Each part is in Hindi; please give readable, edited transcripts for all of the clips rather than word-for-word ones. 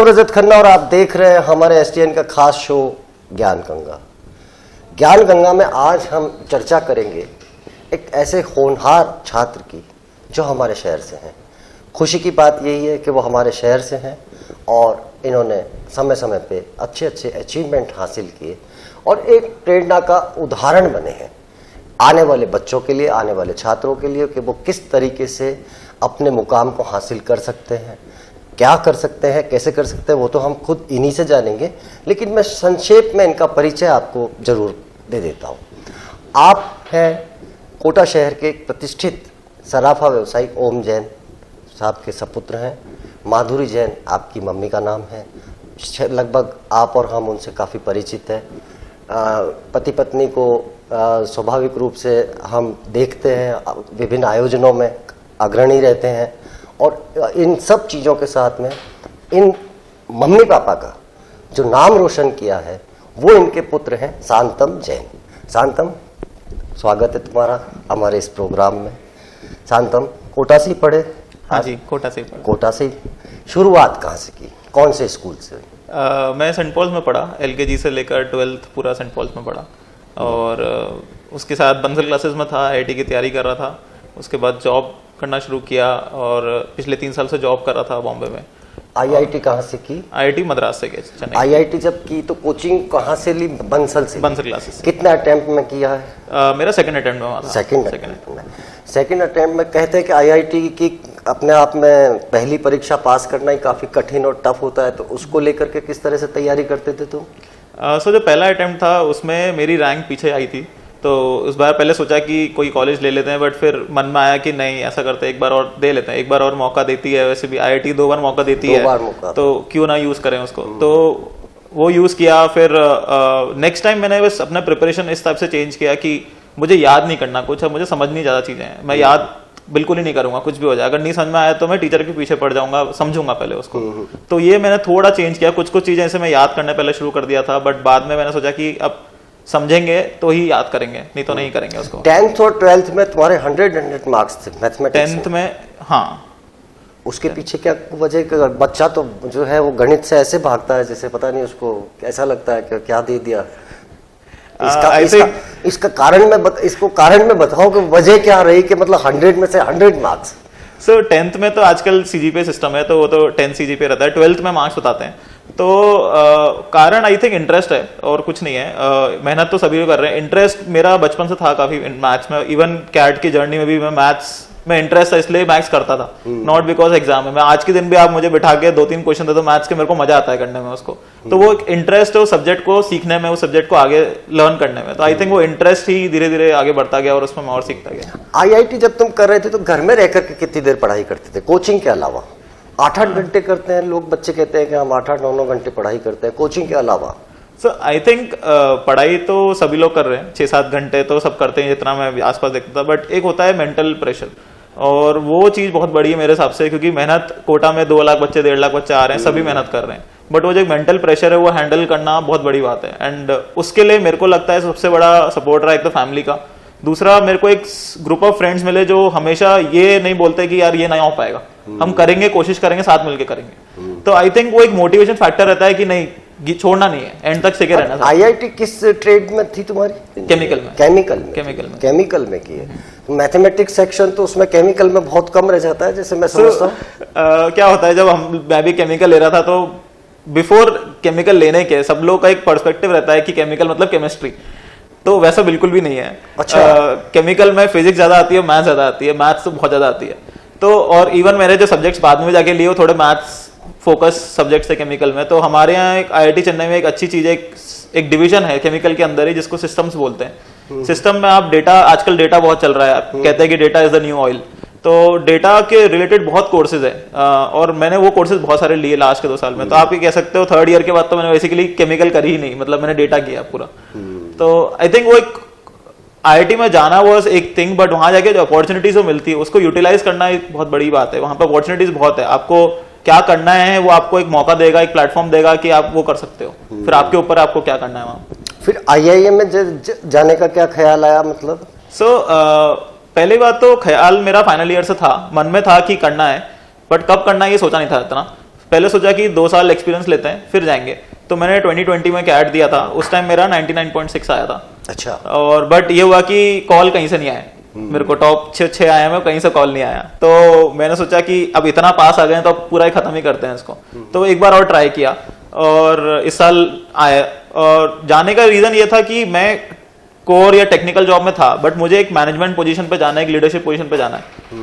हूं रजत खन्ना और आप देख रहे हैं हमारे एसटीएन का खास शो ज्ञान गंगा। ज्ञान गंगा में आज हम चर्चा करेंगे एक ऐसे होनहार छात्र की जो हमारे शहर से हैं। खुशी की बात यही है कि वो हमारे शहर से हैं और इन्होंने समय समय पे अच्छे अच्छे अचीवमेंट हासिल किए और एक प्रेरणा का उदाहरण बने हैं आने वाले बच्चों के लिए, आने वाले छात्रों के लिए कि वो किस तरीके से अपने मुकाम को हासिल कर सकते हैं, क्या कर सकते हैं, कैसे कर सकते हैं, वो तो हम खुद इन्हीं से जानेंगे। लेकिन मैं संक्षेप में इनका परिचय आपको जरूर दे देता हूँ। आप हैं कोटा शहर के एक प्रतिष्ठित सराफा व्यवसायी ओम जैन साहब के सपुत्र हैं। माधुरी जैन आपकी मम्मी का नाम है। लगभग आप और हम उनसे काफ़ी परिचित हैं। पति पत्नी को स्वाभाविक रूप से हम देखते हैं, विभिन्न आयोजनों में अग्रणी रहते हैं और इन सब चीज़ों के साथ में इन मम्मी पापा का जो नाम रोशन किया है वो इनके पुत्र हैं शांतम जैन। शांतम, स्वागत है तुम्हारा हमारे इस प्रोग्राम में। शांतम कोटा से ही पढ़े? हाँ जी, कोटा से ही पढ़ा। कोटा से ही। शुरुआत कहाँ से की, कौन से स्कूल से? मैं सेंट पॉल्स में पढ़ा, एलकेजी से लेकर 12th पूरा सेंट पॉल्स में पढ़ा और उसके साथ बंसल क्लासेस में था, आईआईटी की तैयारी कर रहा था। उसके बाद जॉब करना शुरू किया और पिछले 3 साल से जॉब कर रहा था बॉम्बे में। आईआईटी कहाँ से की? आईआईटी मद्रास से गए, चेन्नई। आईआईटी जब की तो कोचिंग कहाँ से ली? बंसल से? बंसल क्लासेस। कितने अटेम्प्ट में किया है? मेरा सेकंड अटेम्प्ट में हुआ था। सेकंड अटेम्प्ट में कहते हैं कि आईआईटी की अपने आप में पहली परीक्षा पास करना ही काफी कठिन और टफ होता है, तो उसको लेकर के किस तरह से तैयारी करते थे तुम? जो पहला अटेम्प्ट था उसमें मेरी रैंक पीछे आई थी, तो उस बार पहले सोचा कि कोई कॉलेज ले लेते हैं, बट फिर मन में आया कि नहीं, ऐसा करते हैं एक बार और दे लेते हैं, एक बार और मौका देती है। वैसे भी आईआईटी 2 बार मौका देती है, तो क्यों ना यूज करें उसको। तो वो यूज किया। फिर नेक्स्ट टाइम मैंने बस अपना प्रिपरेशन इस टाइप से चेंज किया कि मुझे याद नहीं करना कुछ, अब मुझे समझनी ज़्यादा चीज़ें हैं। मैं याद बिल्कुल ही नहीं करूंगा, कुछ भी हो जाए। अगर नहीं समझ में आया तो मैं टीचर के पीछे पड़ जाऊंगा, समझूंगा पहले उसको। तो ये मैंने थोड़ा चेंज किया। कुछ चीजें ऐसे मैं याद करने पहले शुरू कर दिया था, बट बाद में मैंने सोचा कि अब समझेंगे तो ही याद करेंगे, नहीं तो नहीं करेंगे उसको। 10th और 12th में तुम्हारे 100 मार्क्स थे मैथमेटिक्स 10th में। हाँ, उसके पीछे क्या वजह? बच्चा तो जो है वो गणित से ऐसे भागता है जैसे पता नहीं उसको ऐसा लगता है कि क्या दे दिया। इसका कारण में बताओ कि वजह क्या रही कि मतलब 100 में से 100 मार्क्स। 10th में तो आजकल सीजीपीए सिस्टम है, तो वो तो 10 सीजीपीए रहता है। 12th में मार्क्स बताते हैं। तो कारण आई थिंक इंटरेस्ट है और कुछ नहीं है। मेहनत तो सभी कर रहे हैं। इंटरेस्ट मेरा बचपन से था काफी मैथ्स में। इवन कैट की जर्नी में भी मैं मैथ्स में इंटरेस्ट था, इसलिए मैथ्स करता था, नॉट बिकॉज एग्जाम में। मैं आज के दिन भी आप मुझे बिठा के 2-3 क्वेश्चन दे दो मैथ्स के, मेरे को मजा आता है करने में उसको। तो वो इंटरेस्ट है उस सब्जेक्ट को सीखने में, उस सब्जेक्ट को आगे लर्न करने में। तो आई थिंक वो इंटरेस्ट ही धीरे धीरे आगे बढ़ता गया और उसमें मैं और सीखता गया। आईआईटी जब तुम कर रहे थे तो घर में रहकर के कितनी देर पढ़ाई करते थे कोचिंग के अलावा? 8-8 घंटे करते हैं लोग, बच्चे कहते हैं कि हम 8-8, 9-9 घंटे पढ़ाई करते हैं कोचिंग के अलावा। आई थिंक पढ़ाई तो सभी लोग कर रहे हैं, 6-7 घंटे तो सब करते हैं जितना मैं आसपास देखता था। बट एक होता है मेंटल प्रेशर, और वो चीज बहुत बड़ी है मेरे हिसाब से, क्योंकि मेहनत कोटा में 2 लाख बच्चे, 1.5 लाख बच्चे आ रहे हैं, सभी मेहनत कर रहे हैं। बट वो जो मेंटल प्रेशर है वो हैंडल करना बहुत बड़ी बात है। एंड उसके लिए मेरे को लगता है सबसे बड़ा सपोर्ट रहा एक तो फैमिली का। दूसरा, मेरे को एक ग्रुप ऑफ फ्रेंड्स मिले जो हमेशा ये नहीं बोलते कि यार ये नहीं हो पाएगा, हम करेंगे, कोशिश करेंगे, साथ मिलके करेंगे। तो आई थिंक वो एक मोटिवेशन फैक्टर रहता है कि नहीं, छोड़ना नहीं है, एंड तक सीखे रहना। आईआईटी किस ट्रेड में थी तुम्हारी? केमिकल में। केमिकल में की है। मैथमेटिक्स सेक्शन तो उसमें केमिकल में बहुत कम रह जाता है जैसे मैं समझता हूँ। क्या होता है, जब मैं भी केमिकल ले रहा था तो बिफोर केमिकल लेने के सब लोग का एक पर्सपेक्टिव रहता है कि केमिकल मतलब केमिस्ट्री, तो वैसा बिल्कुल भी नहीं है। अच्छा। केमिकल में फिजिक्स ज्यादा आती है, मैथ्स ज्यादा आती है, मैथ्स तो बहुत ज्यादा आती है। तो और इवन मेरे जो सब्जेक्ट्स बाद में जाके लिए वो थोड़े मैथ्स फोकस सब्जेक्ट्स है केमिकल में। तो हमारे यहाँ एक आईआईटी चेन्नई में एक अच्छी चीज है, एक डिवीजन है केमिकल के अंदर ही जिसको सिस्टम्स बोलते हैं। सिस्टम में आप डेटा, आजकल डेटा बहुत चल रहा है, आप कहते हैं कि data is the new oil. तो डेटा के रिलेटेड बहुत कोर्सेज है और मैंने वो कोर्सेज बहुत सारे लिए लास्ट के 2 साल में। तो आप ये कह सकते हो 3rd ईयर के बाद तो मैंने बेसिकली केमिकल करी ही नहीं, मतलब मैंने डेटा किया पूरा। तो आई थिंक वो एक आईआईटी में जाना वॉज एक थिंग, बट वहां जाके जो अपॉर्चुनिटीज जो मिलती है उसको यूटिलाइज करना एक बहुत बड़ी बात है। वहां पर अपॉर्चुनिटीज बहुत है, आपको क्या करना है वो आपको एक मौका देगा, एक प्लेटफॉर्म देगा कि आप वो कर सकते हो। फिर आपके ऊपर आपको क्या करना है वहां। फिर आईआईएम में जाने का क्या ख्याल आया? मतलब पहली बात तो ख्याल मेरा फाइनल ईयर से था, मन में था कि करना है, बट कब करना है ये सोचा नहीं था इतना। पहले सोचा कि 2 साल एक्सपीरियंस लेते हैं फिर जाएंगे, तो मैंने 2020 में कैट दिया था, उस टाइम मेरा 99.6 आया था। अच्छा। और बट ये हुआ कि कॉल कहीं से नहीं आया, मेरे को टॉप 6 आया, मैं कहीं से कॉल नहीं आया, तो मैंने सोचा कि अब इतना पास आ गए हैं तो अब पूरा ही खत्म ही करते हैं इसको। तो एक बार और ट्राई किया और इस साल आया, और जाने का रीजन ये था कि मैं कोर या टेक्निकल जॉब में था, बट मुझे एक मैनेजमेंट पोजीशन पे जाना है, एक लीडरशिप पोजीशन पे जाना है।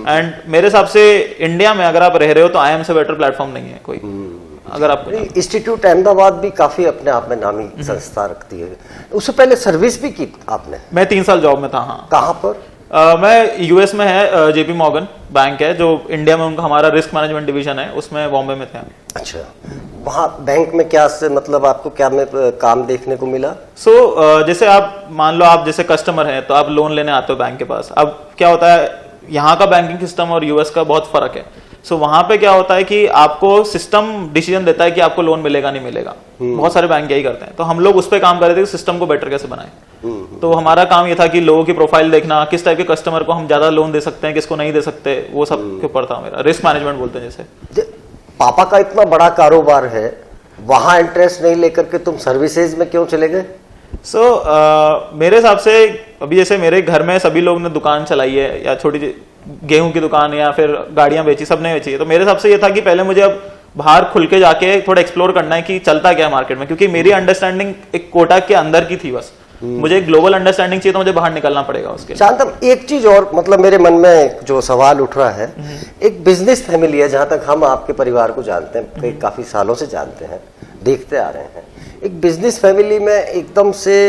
एंड मेरे हिसाब से इंडिया में अगर आप रह रहे हो तो IIM से बेटर प्लेटफॉर्म नहीं है कोई। अगर आपको इंस्टीट्यूट अहमदाबाद भी काफी अपने आप में नामी संस्था रखती है। उससे पहले सर्विस भी की आपने? मैं 3 साल जॉब में था। हाँ। कहाँ पर? मैं यूएस में है, JP मॉर्गन बैंक है जो इंडिया में उनका हमारा रिस्क मैनेजमेंट डिवीजन है, उसमें बॉम्बे में थे। अच्छा, वहाँ बैंक में क्या से मतलब आपको क्या में काम देखने को मिला? जैसे आप मान लो आप जैसे कस्टमर हैं तो आप लोन लेने आते हो बैंक के पास। अब क्या होता है, यहाँ का बैंकिंग सिस्टम और यूएस का बहुत फर्क है। वहाँ पे क्या होता है कि आपको सिस्टम डिसीजन देता है कि आपको लोन मिलेगा नहीं मिलेगा। बहुत सारे बैंक यही करते हैं, तो हम लोग उस पर काम कर रहे थे कि सिस्टम को बेटर कैसे बनाए। तो हमारा काम ये था कि लोगों की प्रोफाइल देखना, किस टाइप के कस्टमर को हम ज्यादा लोन दे सकते हैं, किसको नहीं दे सकते, वो सब के ऊपर था मेरा। रिस्क मैनेजमेंट बोलते हैं जैसे। पापा का इतना बड़ा कारोबार है, वहां इंटरेस्ट नहीं लेकर के तुम सर्विसेज में क्यों चले गए? मेरे हिसाब से अभी जैसे मेरे घर में सभी लोग ने दुकान चलाई है, या छोटी गेहूं की दुकान या फिर गाड़ियां बेची, सबने बेची है। तो मेरे हिसाब से ये था कि पहले मुझे अब बाहर खुल के जाके थोड़ा एक्सप्लोर करना है कि चलता क्या है मार्केट में, क्योंकि मेरी अंडरस्टैंडिंग एक कोटा के अंदर की थी बस। मुझे ग्लोबल अंडरस्टैंडिंग चाहिए तो मुझे बाहर निकलना पड़ेगा उसके। शांतम, एक चीज और मतलब मेरे मन में जो सवाल उठ रहा है, एक बिजनेस फैमिली है, जहां तक हम आपके परिवार को जानते हैं, काफी सालों से जानते हैं, देखते आ रहे हैं। एक बिजनेस फैमिली में एकदम से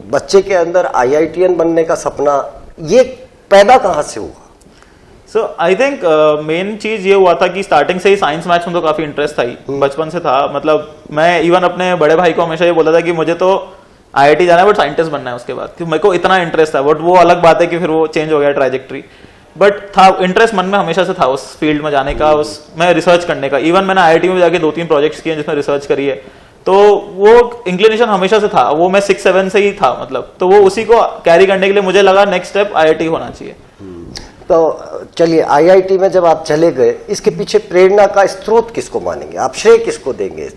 बच्चे के अंदर IITian बनने का सपना ये पैदा कहाँ से हुआ? आई थिंक मेन चीज ये हुआ था कि स्टार्टिंग से ही साइंस मैथ्स में तो काफी इंटरेस्ट था ही, बचपन से था। मतलब मैं इवन अपने बड़े भाई को हमेशा ये बोला था कि मुझे तो IIT जाना है बट साइंटिस्ट बनना है उसके बाद, कि मेरे को इतना इंटरेस्ट था। बट वो अलग बात है कि फिर वो चेंज हो गया ट्राइजेक्ट्री, बट था इंटरेस्ट मन में हमेशा से था उस फील्ड में जाने का, उस में रिसर्च करने का। इवन मैंने IIT में जाके 2-3 प्रोजेक्ट्स किए जिसमें रिसर्च करी है, तो वो इंक्लिनेशन हमेशा से था, वो मैं 6-7 से ही था मतलब। तो वो उसी को कैरी करने के लिए मुझे लगा नेक्स्ट स्टेप IIT होना चाहिए। तो चलिए, IIT में जब आप चले गए, इसके पीछे प्रेरणा का स्रोत किसको मानेंगे आप, श्रेय किसको देंगे?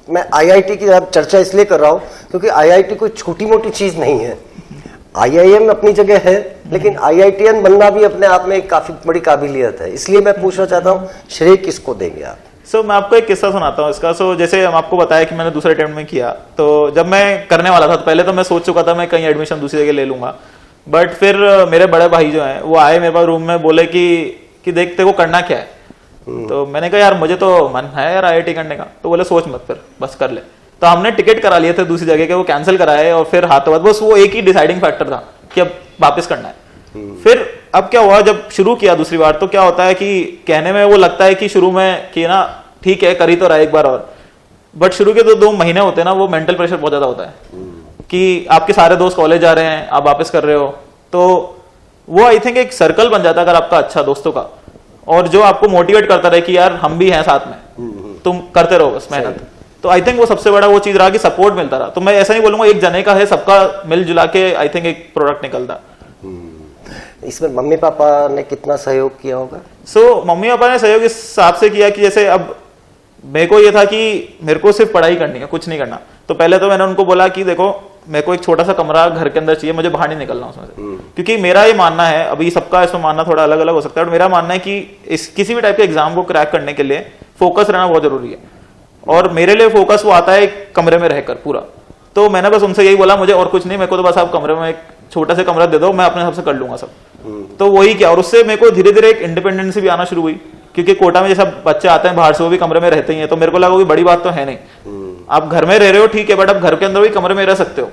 मैं IIT की चर्चा इसलिए कर रहा हूं क्योंकि IIT कोई छोटी मोटी चीज नहीं है। IIM अपनी जगह है, लेकिन IITian बनना भी अपने आप में एक काफी बड़ी काबिलियत है। इसलिए मैं पूछना चाहता हूं, श्रेय किसको देंगे आप? मैं आपको एक किस्सा सुनाता हूँ इसका। जैसे हम आपको बताया कि मैंने दूसरे अटेम्प्ट में किया, तो जब मैं करने वाला था तो पहले तो मैं सोच चुका था मैं कहीं एडमिशन दूसरी जगह ले लूंगा। बट फिर मेरे बड़े भाई जो हैं वो आए मेरे पास रूम में, बोले कि देख तेरे को करना क्या है। तो मैंने कहा यार मुझे तो मन है यार IIT करने का। तो बोले सोच मत, फिर बस कर ले। तो हमने टिकट करा लिए थे दूसरी जगह के, वो कैंसिल कराए, और फिर हाथों हाथ बस वो एक ही डिसाइडिंग फैक्टर था कि अब वापस करना है। फिर अब क्या हुआ, जब शुरू किया दूसरी बार, तो क्या होता है कि कहने में वो लगता है कि शुरू में कि ना ठीक है करी तो रहा एक बार और, बट शुरू के 2 महीने होते हैं ना, वो मेंटल प्रेशर बहुत ज्यादा होता है कि आपके सारे दोस्त कॉलेज जा रहे हैं, आप वापस कर रहे हो। तो वो आई थिंक एक सर्कल बन जाता है अगर आपका अच्छा दोस्तों का, और जो आपको मोटिवेट करता रहे कि यार हम भी हैं साथ में, तुम करते रहो बस मेहनत। तो आई थिंक वो सबसे बड़ा वो चीज रहा कि सपोर्ट मिलता रहा। तो मैं ऐसा नहीं बोलूंगा एक जने का है, सबका मिलजुला के आई थिंक एक प्रोडक्ट निकलता। इसमें मम्मी पापा ने कितना सहयोग किया होगा? मम्मी पापा ने सहयोग इस हिसाब से किया कि जैसे अब मेरे को ये था कि मेरे को सिर्फ पढ़ाई करनी है, कुछ नहीं करना। तो पहले तो मैंने उनको बोला कि देखो मेरे को एक छोटा सा कमरा घर के अंदर चाहिए, मुझे बाहर नहीं निकलना उसमें से। क्योंकि मेरा ये मानना है, अभी सबका इसमें मानना थोड़ा अलग अलग हो सकता है, बट मेरा मानना है कि किसी भी टाइप के एग्जाम को क्रैक करने के लिए फोकस रहना बहुत जरूरी है। और मेरे लिए फोकस वो आता है एक कमरे में रहकर पूरा। तो मैंने बस उनसे यही बोला, मुझे और कुछ नहीं, मेरे को तो बस आप कमरे में एक छोटा सा कमरा दे दो, मैं अपने हिसाब से कर लूंगा सब। तो वही किया, और उससे मेरे को धीरे धीरे एक इंडिपेंडेंसी भी आना शुरू हुई। क्योंकि कोटा में जैसे बच्चे आते हैं बाहर से, वो भी कमरे में रहते ही हैं, तो मेरे को लगा कि बड़ी बात तो है नहीं, आप घर में रह रहे हो ठीक है, बट आप घर के अंदर भी कमरे में रह सकते हो।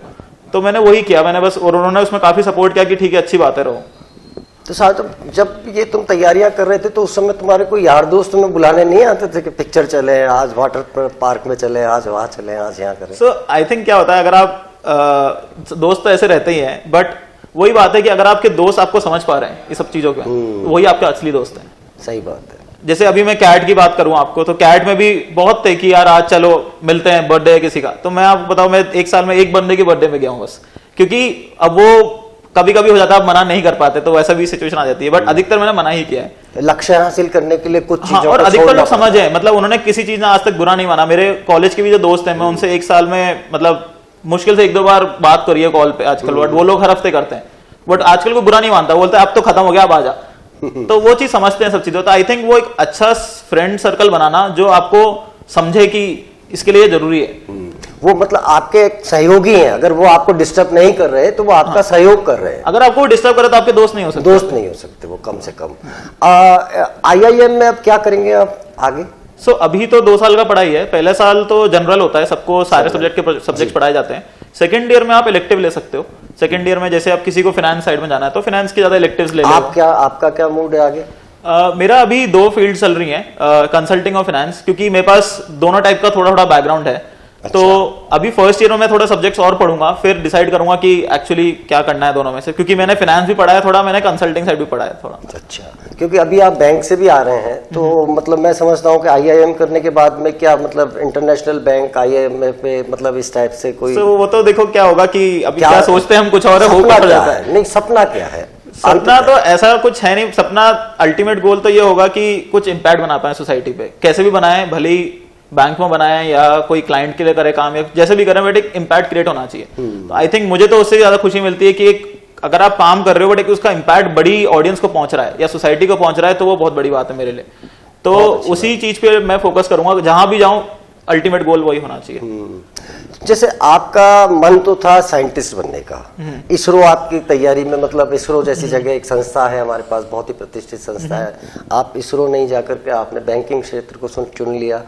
तो मैंने वही किया, मैंने बस, और उन्होंने उसमें काफी सपोर्ट किया कि ठीक है अच्छी बात है रहो। तो साथ जब ये तुम तैयारियां कर रहे थे तो उस समय तुम्हारे कोई यार दोस्त तुम्हें बुलाने नहीं आते थे कि पिक्चर चले, आज वाटर पार्क में चले, आज वहां चले, आज यहाँ करें? आई थिंक क्या होता है, अगर आप दोस्त तो ऐसे रहते ही हैं, बट वही बात है कि अगर आपके दोस्त आपको समझ पा रहे हैं ये सब चीजों के, तो वही आपके असली दोस्त हैं। सही बात है। जैसे अभी मैं कैट की बात करूं आपको, तो कैट में भी बहुत थे कि यार आज चलो मिलते हैं, बर्थडे है किसी का। तो मैं आपको बताऊं, मैं एक साल में एक बंदे के बर्थडे में गया हूं बस, क्योंकि अब वो कभी कभी हो जाता है आप मना नहीं कर पाते, तो वैसा भी सिचुएशन आ जाती है, बट अधिकतर मैंने मना ही किया है। लक्ष्य हासिल करने के लिए कुछ हाँ, चीजों और को अधिकतर छोड़ना लोग समझ पड़ता है, मतलब उन्होंने किसी चीज में आज तक बुरा नहीं माना। मेरे कॉलेज के भी जो दोस्त हैं, मैं उनसे एक साल में मतलब मुश्किल से 1-2 बार बात करी है कॉल पे आजकल, बट वो लोग हर हफ्ते करते हैं, बट आजकल को बुरा नहीं मानता, बोलते हैं अब तो खत्म हो गया, अब आ जा। तो वो चीज समझते हैं सब चीजें। तो आई थिंक वो एक अच्छा फ्रेंड सर्कल बनाना जो आपको समझे कि इसके लिए जरूरी है। वो मतलब आपके एक सहयोगी हैं, अगर वो आपको डिस्टर्ब नहीं कर रहे तो वो आपका सहयोग कर रहे हैं। अगर आपको डिस्टर्ब करे तो आपके दोस्त नहीं हो सकते। दोस्त नहीं हो सकते वो, कम से कम। IIM में अब क्या करेंगे आप आगे? सो अभी तो 2 साल का पढ़ाई है। पहले साल तो जनरल होता है, सबको सारे सब्जेक्ट पढ़ाए जाते हैं। सेकंड ईयर में आप इलेक्टिव ले सकते हो। सेकंड ईयर में जैसे आप किसी को फाइनेंस साइड में जाना है तो फाइनेंस की ज्यादा इलेक्टिव्स ले लो। आपका क्या मूड है आगे? मेरा अभी 2 फील्ड चल रही हैं, कंसल्टिंग और फाइनेंस, क्योंकि मेरे पास दोनों टाइप का थोड़ा थोड़ा बैकग्राउंड है। अच्छा। तो अभी फर्स्ट ईयर में मैं थोड़ा सब्जेक्ट्स और पढ़ूंगा, फिर डिसाइड करूंगा कि एक्चुअली क्या करना है दोनों में से, क्योंकि मैंने फाइनेंस भी पढ़ा है थोड़ा, मैंने कंसल्टिंग साइड भी पढ़ा है थोड़ा। अच्छा, क्योंकि अभी आप बैंक से भी आ रहे हैं, तो मतलब मैं समझता हूँ कि IIM करने के बाद में क्या मतलब इंटरनेशनल बैंक IIM पे मतलब इस टाइप से कोई वो तो देखो क्या होगा कि अभी क्या सोचते हैं हम कुछ और है, हो पड़ जाता है। नहीं, सपना क्या है? सपना तो ऐसा कुछ है नहीं। सपना अल्टीमेट गोल तो ये होगा कि कुछ इम्पैक्ट बना पाए सोसाइटी पे, कैसे भी बनाए, भले ही बैंक में बनाए या कोई क्लाइंट के लिए करे काम, या जैसे भी करें, बट एक इम्पैक्ट क्रिएट होना चाहिए। तो आई थिंक मुझे तो उससे ज्यादा खुशी मिलती है कि एक अगर आप काम कर रहे हो बट एक उसका इम्पैक्ट बड़ी ऑडियंस को पहुंच रहा है या सोसाइटी को पहुंच रहा है, तो वो बहुत बड़ी बात है मेरे लिए। तो उसी चीज पे मैं फोकस करूंगा, जहां भी जाऊं अल्टीमेट गोल वही होना चाहिए। जैसे आपका मन तो था साइंटिस्ट बनने का, इसरो आपकी तैयारी में, मतलब इसरो जैसी जगह एक संस्था है हमारे पास, बहुत ही प्रतिष्ठित संस्था है, आप इसरो नहीं जाकर के आपने बैंकिंग क्षेत्र को चुन लिया।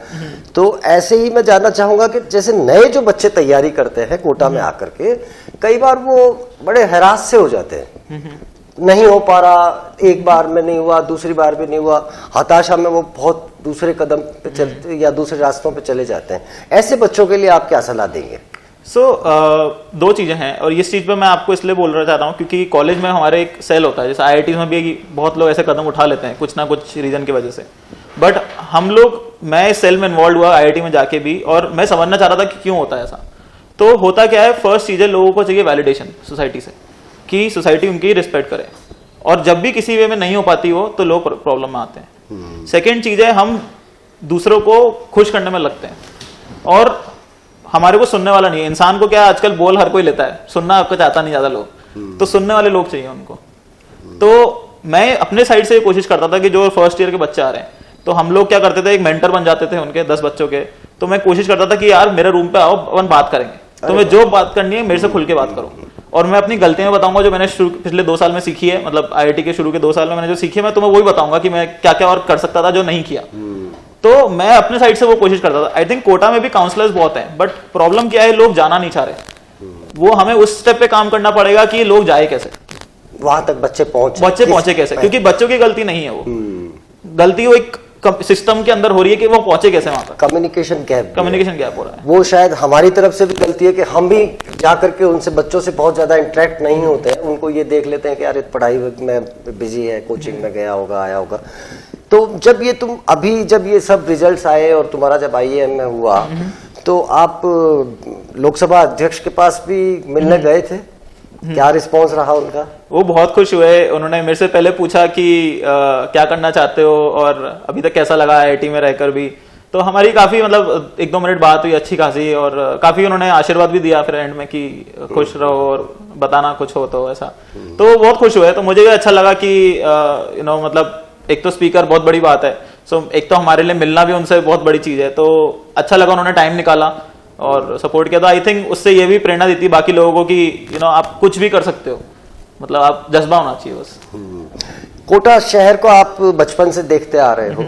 तो ऐसे ही मैं जानना चाहूंगा कि जैसे नए जो बच्चे तैयारी करते हैं कोटा में आकर के, कई बार वो बड़े हैरास से हो जाते हैं, नहीं हो पा रहा, एक बार में नहीं हुआ, दूसरी बार भी नहीं हुआ, हताशा में वो बहुत दूसरे कदम पे चलते या दूसरे रास्तों पे चले जाते हैं। ऐसे बच्चों के लिए आप क्या सलाह देंगे? दो चीजें हैं, और इस चीज पे मैं आपको इसलिए बोल रहा चाहता हूँ क्योंकि कॉलेज में हमारे एक सेल होता है, जैसे IIT में भी बहुत लोग ऐसे कदम उठा लेते हैं कुछ ना कुछ रीजन की वजह से, बट हम लोग, मैं इस सेल में इन्वॉल्व हुआ IIT में जाके भी, और मैं समझना चाह रहा था कि क्यों होता है ऐसा। तो होता क्या है, फर्स्ट चीज है, लोगों को चाहिए वैलिडेशन सोसाइटी से, कि सोसाइटी उनकी रिस्पेक्ट करे, और जब भी किसी वे में नहीं हो पाती हो तो लोग प्रॉब्लम में आते हैं। सेकेंड चीज है, हम दूसरों को खुश करने में लगते हैं और हमारे को सुनने वाला नहीं है। इंसान को क्या आजकल बोल हर कोई लेता है, सुनना आपको चाहता नहीं ज्यादा लोग, तो सुनने वाले लोग चाहिए उनको। तो मैं अपने साइड से कोशिश करता था कि जो फर्स्ट ईयर के बच्चे आ रहे हैं, तो हम लोग क्या करते थे, एक मेंटर बन जाते थे उनके 10 बच्चों के। तो मैं कोशिश करता था कि यार मेरे रूम पे आओ, अपन बात करेंगे, तुम्हें जो बात करनी है मेरे से खुल के बात करो, और मैं अपनी गलतियां बताऊंगा जो मैंने पिछले 2 साल में सीखी है, मतलब IIT के शुरू के 2 साल में मैंने जो सीखी है, मैं तुम्हें वही बताऊंगा कि मैं क्या क्या और कर सकता था जो नहीं किया। तो मैं अपने साइड से वो कोशिश करता था। आई थिंक कोटा में भी काउंसलर्स बहुत हैं, बट प्रॉब्लम क्या है, लोग जाना नहीं चाह रहे। वो हमें उस स्टेप पे काम करना पड़ेगा कि लोग जाए कैसे, वहां तक बच्चे पहुंचे कैसे, क्योंकि बच्चों की गलती नहीं है वो, गलती वो एक सिस्टम के अंदर हो रही है कि वो पहुंचे कैसे वहां तक। कम्युनिकेशन गैप हो रहा है। वो शायद हमारी तरफ से भी गलती है कि हम भी जा करके उनसे, बच्चों से बहुत ज्यादा इंटरेक्ट नहीं होते हैं, उनको ये देख लेते हैं कि यार पढ़ाई में बिजी है, कोचिंग में गया होगा, आया होगा। तो जब ये सब रिजल्ट्स आए और तुम्हारा जब IIM में हुआ, तो आप लोकसभा अध्यक्ष के पास भी मिलने गए थे, क्या रिस्पॉन्स रहा उनका? वो बहुत खुश हुए। उन्होंने मेरे से पहले पूछा कि क्या करना चाहते हो और अभी तक कैसा लगा IIT में रहकर भी। तो हमारी काफी मतलब 1-2 मिनट बात हुई अच्छी खासी, और काफी उन्होंने आशीर्वाद भी दिया फिर एंड में कि खुश रहो और बताना कुछ हो तो ऐसा। तो बहुत खुश हुए। तो मुझे भी अच्छा लगा कि मतलब एक तो स्पीकर बहुत बड़ी बात है, सो एक तो हमारे लिए मिलना भी उनसे बहुत बड़ी चीज है। तो अच्छा लगा उन्होंने टाइम निकाला और सपोर्ट किया। तो आई थिंक उससे ये भी प्रेरणा देती है बाकी लोगों को कि आप कुछ भी कर सकते हो, मतलब आप जज्बा होना चाहिए बस। कोटा शहर को आप बचपन से देखते आ रहे हो,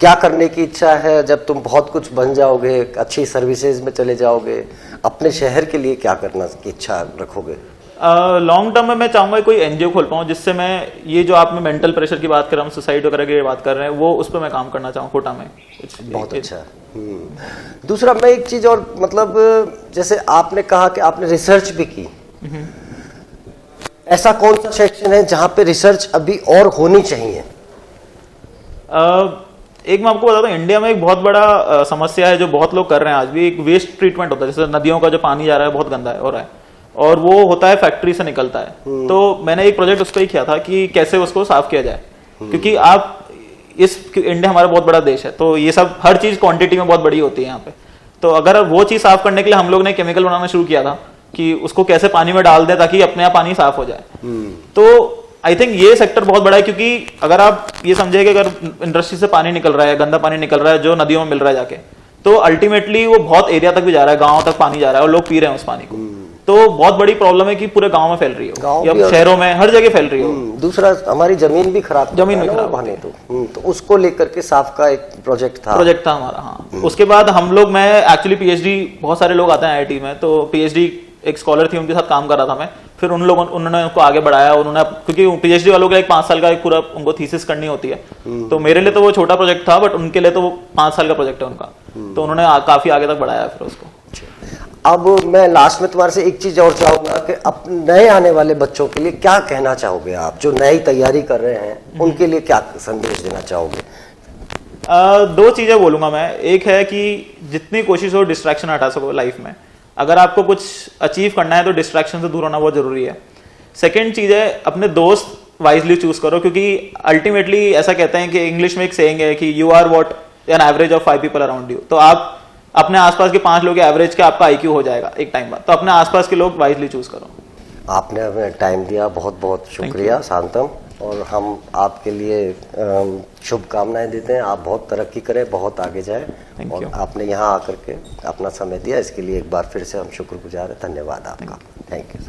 क्या करने की इच्छा है जब तुम बहुत कुछ बन जाओगे, अच्छी सर्विसेज में चले जाओगे, अपने शहर के लिए क्या करना की इच्छा रखोगे? लॉन्ग टर्म में मैं चाहूंगा कोई NGO खोल पाऊँ, जिससे मैं ये जो आप में मेंटल प्रेशर की बात कर रहे हैं, सुसाइड वगैरह की बात कर रहे हैं, वो उस पर मैं काम करना चाहूँ कोटा में। बहुत अच्छा। दूसरा मैं एक चीज और, मतलब जैसे आपने कहा कि आपने रिसर्च भी की, ऐसा कौन सा सेक्शन है जहां पे रिसर्च अभी और होनी चाहिए? एक मैं आपको बताता हूँ, इंडिया में एक बहुत बड़ा समस्या है जो बहुत लोग कर रहे हैं आज भी, एक वेस्ट ट्रीटमेंट होता है। जैसे नदियों का जो पानी जा रहा है बहुत गंदा है हो रहा है, और वो होता है फैक्ट्री से निकलता है। तो मैंने एक प्रोजेक्ट उस पर ही किया था कि कैसे उसको साफ किया जाए, क्योंकि आप इंडिया हमारा बहुत बड़ा देश है, तो ये सब हर चीज क्वांटिटी में बहुत बड़ी होती है यहाँ पे। तो अगर वो चीज साफ करने के लिए हम लोग ने केमिकल बनाना शुरू किया था कि उसको कैसे पानी में डाल दें ताकि अपने आप पानी साफ हो जाए। तो आई थिंक ये सेक्टर बहुत बड़ा है, क्योंकि अगर आप ये समझे कि अगर इंडस्ट्री से पानी निकल रहा है, गंदा पानी निकल रहा है जो नदियों में मिल रहा है जाके, तो अल्टीमेटली वो बहुत एरिया तक भी जा रहा है, गाँव तक पानी जा रहा है और लोग पी रहे हैं उस पानी को। तो बहुत बड़ी प्रॉब्लम है कि पूरे गांव में फैल रही हो या शहरों में, हर जगह फैल रही हो। दूसरा हमारी जमीन भी खराब, जमीन भी खराब बने तो उसको लेकर के साफ का एक प्रोजेक्ट था हमारा। हाँ। उसके बाद हम लोग, मैं एक्चुअली पीएचडी, बहुत सारे लोग आते हैं आईआईटी में, तो पीएचडी एक स्कॉलर थी, उनके साथ काम कर रहा था मैं। फिर उन्होंने उनको आगे बढ़ाया, उन्होंने, क्योंकि पीएचडी वालों का एक 5 साल का एक पूरा उनको थीसिस करनी होती है, तो मेरे लिए तो वो छोटा प्रोजेक्ट था, बट उनके लिए तो वो 5 साल का प्रोजेक्ट है उनका। तो उन्होंने काफी आगे तक बढ़ाया फिर उसको। अब मैं लास्ट में तुम्हारे से एक चीज और चाहूंगा कि अब नए आने वाले बच्चों के लिए क्या कहना चाहोगे आप, जो नई तैयारी कर रहे हैं उनके लिए क्या संदेश देना चाहोगे? 2 चीजें बोलूंगा मैं। एक है कि जितनी कोशिश हो डिस्ट्रैक्शन हटा सको लाइफ में। अगर आपको कुछ अचीव करना है तो डिस्ट्रैक्शन से दूर होना बहुत जरूरी है। सेकेंड चीज है, अपने दोस्त वाइजली चूज करो, क्योंकि अल्टीमेटली ऐसा कहते हैं कि इंग्लिश में एक सेइंग है कि you are what an average of 5 people around you. तो आप अपने आसपास के 5 लोग के एवरेज का आपका आईक्यू हो जाएगा एक टाइम बाद। तो अपने आसपास के लोग वाइजली चूज करो। आपने हमें टाइम दिया, बहुत बहुत शुक्रिया शांतम, और हम आपके लिए शुभकामनाएं देते हैं। आप बहुत तरक्की करें, बहुत आगे जाए, और आपने यहाँ आकर के अपना समय दिया, इसके लिए एक बार फिर से हम शुक्रगुजार हैं। धन्यवाद आपका। Thank you.